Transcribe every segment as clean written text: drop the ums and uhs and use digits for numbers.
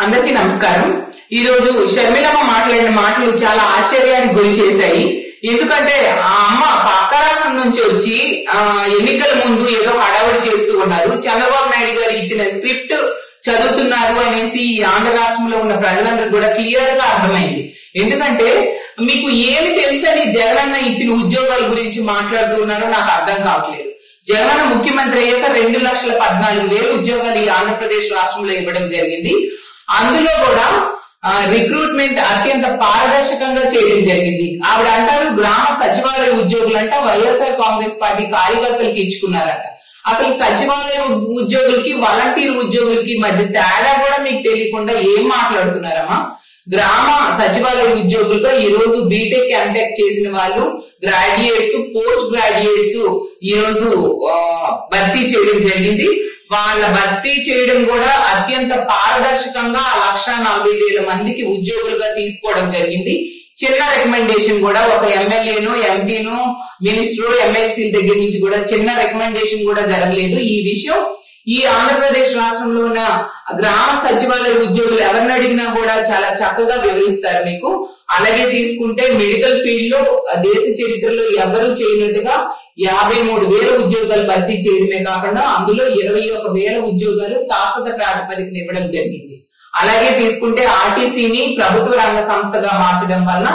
అందరికీ నమస్కారం. ఈ రోజు షర్మిలమ్మ మాట్లాడిన మాటలు చాలా ఆశ్చర్యానికి గురి చేశాయి. ఎందుకంటే ఆ అమ్మ పక్క రాష్ట్రం నుంచి వచ్చి ఎన్నికల ముందు ఏదో హడావుడి చేస్తూ ఉన్నారు. చంద్రబాబు నాయుడు గారు ఇచ్చిన స్క్రిప్ట్ చదువుతున్నారు అనేసి ఈ ఆంధ్ర రాష్ట్రంలో ఉన్న ప్రజలందరూ కూడా క్లియర్ గా అర్థమైంది. ఎందుకంటే మీకు ఏమి తెలుసని జగనన్న ఇచ్చిన ఉద్యోగాల గురించి మాట్లాడుతూ ఉన్నారో నాకు అర్థం కావట్లేదు. జగనన్న ముఖ్యమంత్రి అయ్యాక 2,14,000 ఉద్యోగాలు ఈ ఆంధ్రప్రదేశ్ రాష్ట్రంలో ఇవ్వడం జరిగింది. అందులో కూడా రిక్రూట్మెంట్ అత్యంత పారదర్శకంగా చేయడం జరిగింది. ఆవిడ అంటారు గ్రామ సచివాలయ ఉద్యోగులంట వైఎస్ఆర్ కాంగ్రెస్ పార్టీ కార్యకర్తలకు ఇచ్చుకున్నారంట. అసలు సచివాలయ ఉద్యోగులకి వాలంటీర్ ఉద్యోగులకి మధ్య తేడా కూడా మీకు తెలియకుండా ఏం మాట్లాడుతున్నారమ్మా? గ్రామ సచివాలయ ఉద్యోగులుగా ఈ రోజు బీటెక్ ఎంటెక్ చేసిన వాళ్ళు, గ్రాడ్యుయేట్స్, పోస్ట్ గ్రాడ్యుయేట్స్ ఈ రోజు భర్తీ చేయడం జరిగింది. వాళ్ళ భర్తీ చేయడం కూడా అత్యంత పారదర్శకంగా 1,40,000 మందికి ఉద్యోగులుగా తీసుకోవడం జరిగింది. చిన్న రికమెండేషన్ కూడా ఒక ఎమ్మెల్యేను, ఎంపీను, మినిస్టర్, ఎమ్మెల్సీ దగ్గర నుంచి కూడా చిన్న రికమెండేషన్ కూడా జరగలేదు. ఈ విషయం ఈ ఆంధ్రప్రదేశ్ రాష్ట్రంలో ఉన్న గ్రామ సచివాలయ ఉద్యోగులు ఎవరిని అడిగినా కూడా చాలా చక్కగా వివరిస్తారు మీకు. అలాగే తీసుకుంటే మెడికల్ ఫీల్డ్ లో దేశ చరిత్రలో ఎవరు చేయనట్టుగా 53,000 ఉద్యోగాలు భర్తీ చేయడమే కాకుండా అందులో 21,000 ఉద్యోగాలు శాశ్వత ప్రాతిపదికన ఇవ్వడం జరిగింది. అలాగే తీసుకుంటే ఆర్టీసీని ప్రభుత్వ రంగ సంస్థగా మార్చడం వలన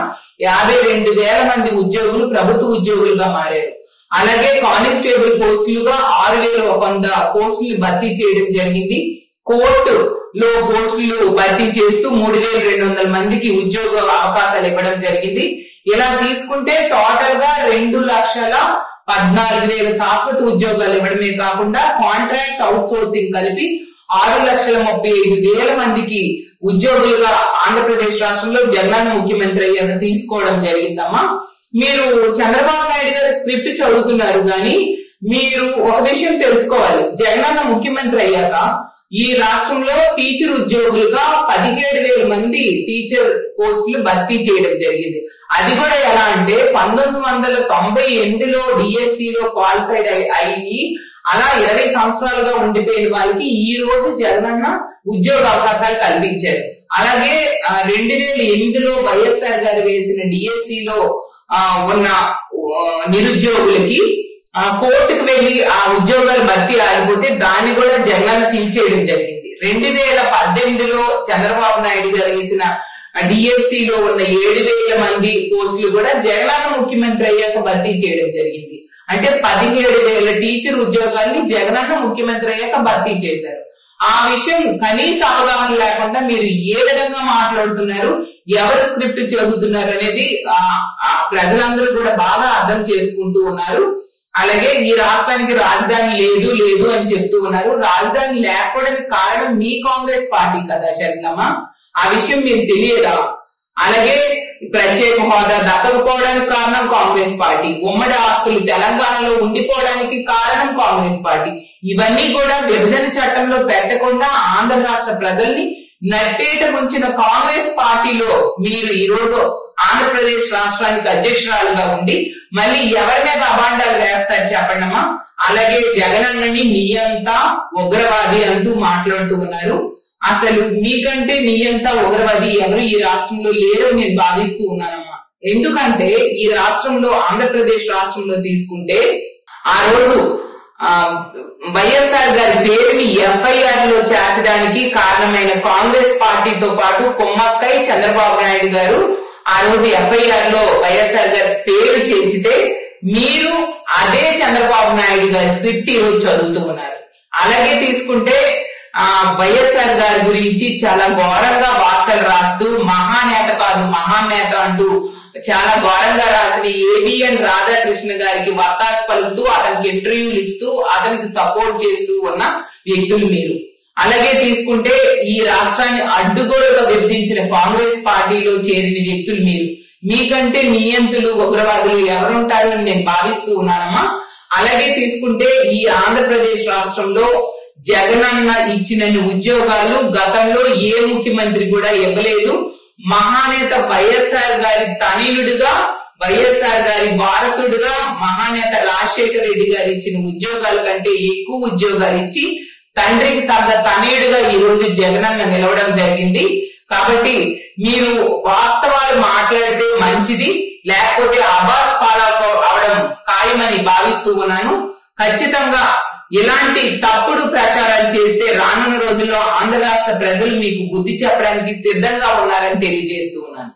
52,000 మంది ఉద్యోగులు ప్రభుత్వ ఉద్యోగులుగా మారారు. అలాగే కానిస్టేబుల్ పోస్టులుగా 6,100 పోస్టులు భర్తీ చేయడం జరిగింది. కోర్టు లో పోస్టులు భర్తీ చేస్తూ 3,200 మందికి ఉద్యోగ అవకాశాలు ఇవ్వడం జరిగింది. ఇలా తీసుకుంటే టోటల్ గా 2,14,000 శాశ్వత ఉద్యోగాలు ఇవ్వడమే కాకుండా కాంట్రాక్ట్ అవుట్ సోర్సింగ్ కలిపి 6,35,000 మందికి ఉద్యోగులుగా ఆంధ్రప్రదేశ్ రాష్ట్రంలో జగనన్న ముఖ్యమంత్రి అయ్యాక తీసుకోవడం జరిగిందమ్మా. మీరు చంద్రబాబు నాయుడు గారి స్క్రిప్ట్ చదువుతున్నారు కానీ మీరు ఒక విషయం తెలుసుకోవాలి. జగనన్న ముఖ్యమంత్రి అయ్యాక ఈ రాష్ట్రంలో టీచర్ ఉద్యోగులుగా 17,000 మంది టీచర్ పోస్టులు భర్తీ చేయడం జరిగింది. అది కూడా ఎలా అంటే 1998లో డిఎస్సిలో క్వాలిఫైడ్ అయ్యి అలా 20 సంవత్సరాలుగా ఉండిపోయిన వాళ్ళకి ఈ రోజు జగనన్న ఉద్యోగ అవకాశాలు కల్పించారు. అలాగే 2008లో వైఎస్ఆర్ గారు వేసిన డిఎస్సిలో ఉన్న నిరుద్యోగులకి కోర్టుకు వెళ్లి ఆ ఉద్యోగాలు భర్తీ ఆగిపోతే దాన్ని కూడా జగనన్న ఫిల్ చేయడం జరిగింది. 2018లో చంద్రబాబు నాయుడు గారు వేసిన డిఎస్సిలో ఉన్న 7,000 మంది పోస్టులు కూడా జగనన్న ముఖ్యమంత్రి అయ్యాక భర్తీ చేయడం జరిగింది. అంటే 17,000 టీచర్ ఉద్యోగాల్ని జగనన్న ముఖ్యమంత్రి అయ్యాక భర్తీ చేశారు. ఆ విషయం కనీస అవగాహన లేకుండా మీరు ఏ విధంగా మాట్లాడుతున్నారు, ఎవరు స్క్రిప్ట్ చదువుతున్నారు అనేది ప్రజలందరూ కూడా బాగా అర్థం చేసుకుంటూ ఉన్నారు. అలాగే ఈ రాష్ట్రానికి రాజధాని లేదు అని చెప్తూ ఉన్నారు. రాజధాని లేకపోవడానికి కారణం మీ కాంగ్రెస్ పార్టీ కదా షర్మిలమ్మ, ఆ విషయం మీకు తెలియదా? అలాగే ప్రత్యేక హోదా దక్కకపోవడానికి కారణం కాంగ్రెస్ పార్టీ, ఉమ్మడి ఆస్తులు తెలంగాణలో ఉండిపోవడానికి కారణం కాంగ్రెస్ పార్టీ. ఇవన్నీ కూడా విభజన చట్టంలో పెట్టకుండా ఆంధ్ర రాష్ట్ర ప్రజల్ని నట్టేట ముంచిన కాంగ్రెస్ పార్టీలో మీరు ఈ రోజు ఆంధ్రప్రదేశ్ రాష్ట్రానికి అధ్యక్షురాలుగా ఉండి మళ్ళీ ఎవరి మీద అభాండాలు వేస్తారు చెప్పండమ్మా. అలాగే జగనన్నని నీయంతా ఉగ్రవాది అంటూ మాట్లాడుతూ ఉన్నారు. అసలు నీకంటే నీయంతా ఉగ్రవాది ఎవరు ఈ రాష్ట్రంలో లేరు నేను భావిస్తూ ఉన్నానమ్మా. ఎందుకంటే ఈ రాష్ట్రంలో ఆంధ్రప్రదేశ్ రాష్ట్రంలో తీసుకుంటే ఆ రోజు వైఎస్ఆర్ గారి పేరుని ఎఫ్ఐఆర్ లో చేర్చడానికి కారణమైన కాంగ్రెస్ పార్టీతో పాటు కొమ్మక్కై చంద్రబాబు నాయుడు గారు ఆ రోజు ఎఫ్ఐఆర్ లో వైఎస్ఆర్ గారి పేరు చేర్చితే మీరు అదే చంద్రబాబు నాయుడు గారి స్క్రిప్ట్ ఈ రోజు చదువుతూ ఉన్నారు. అలాగే తీసుకుంటే వైఎస్ఆర్ గారి గురించి చాలా ఘోరంగా వార్తలు రాస్తూ మహానేత కాదు మహానేత అంటూ చాలా ఘోరంగా రాసిన ఏబిఎన్ రాధాకృష్ణ గారికి వత్తాసు పలుకుతూ అతనికి ఇంటర్వ్యూలు ఇస్తూ అతనికి సపోర్ట్ చేస్తూ ఉన్న వ్యక్తులు మీరు. అలాగే తీసుకుంటే ఈ రాష్ట్రాన్ని అడ్డుగోలుగా విభజించిన కాంగ్రెస్ పార్టీలో చేరిన వ్యక్తులు మీరు. మీకంటే నియంతులు ఉగ్రవాదులు ఎవరుంటారు అని నేను భావిస్తూ ఉన్నానమ్మా. అలాగే తీసుకుంటే ఈ ఆంధ్రప్రదేశ్ రాష్ట్రంలో జగనన్న ఇచ్చిన ఉద్యోగాలు గతంలో ఏ ముఖ్యమంత్రి కూడా ఇవ్వలేదు. మహానేత వైఎస్ఆర్ గారి తనయుడుగా, వైఎస్ఆర్ గారి వారసుడుగా మహానేత రాజశేఖర రెడ్డి గారు ఇచ్చిన ఉద్యోగాల కంటే ఎక్కువ ఉద్యోగాలు ఇచ్చి తండ్రికి తగ్గ తనయుడుగా ఈ రోజు జగనన్న నిలవడం జరిగింది. కాబట్టి మీరు వాస్తవాలు మాట్లాడితే మంచిది, లేకపోతే అబాస్ పాలకు అవడం ఖాయమని భావిస్తూ ఉన్నాను. ఖచ్చితంగా ఇలాంటి తప్పుడు ప్రచారాలు చేస్తే రానున్న రోజుల్లో ఆంధ్ర రాష్ట్ర ప్రజలు మీకు బుద్ధి చెప్పడానికి సిద్ధంగా ఉన్నారని తెలియజేస్తూ ఉన్నాను.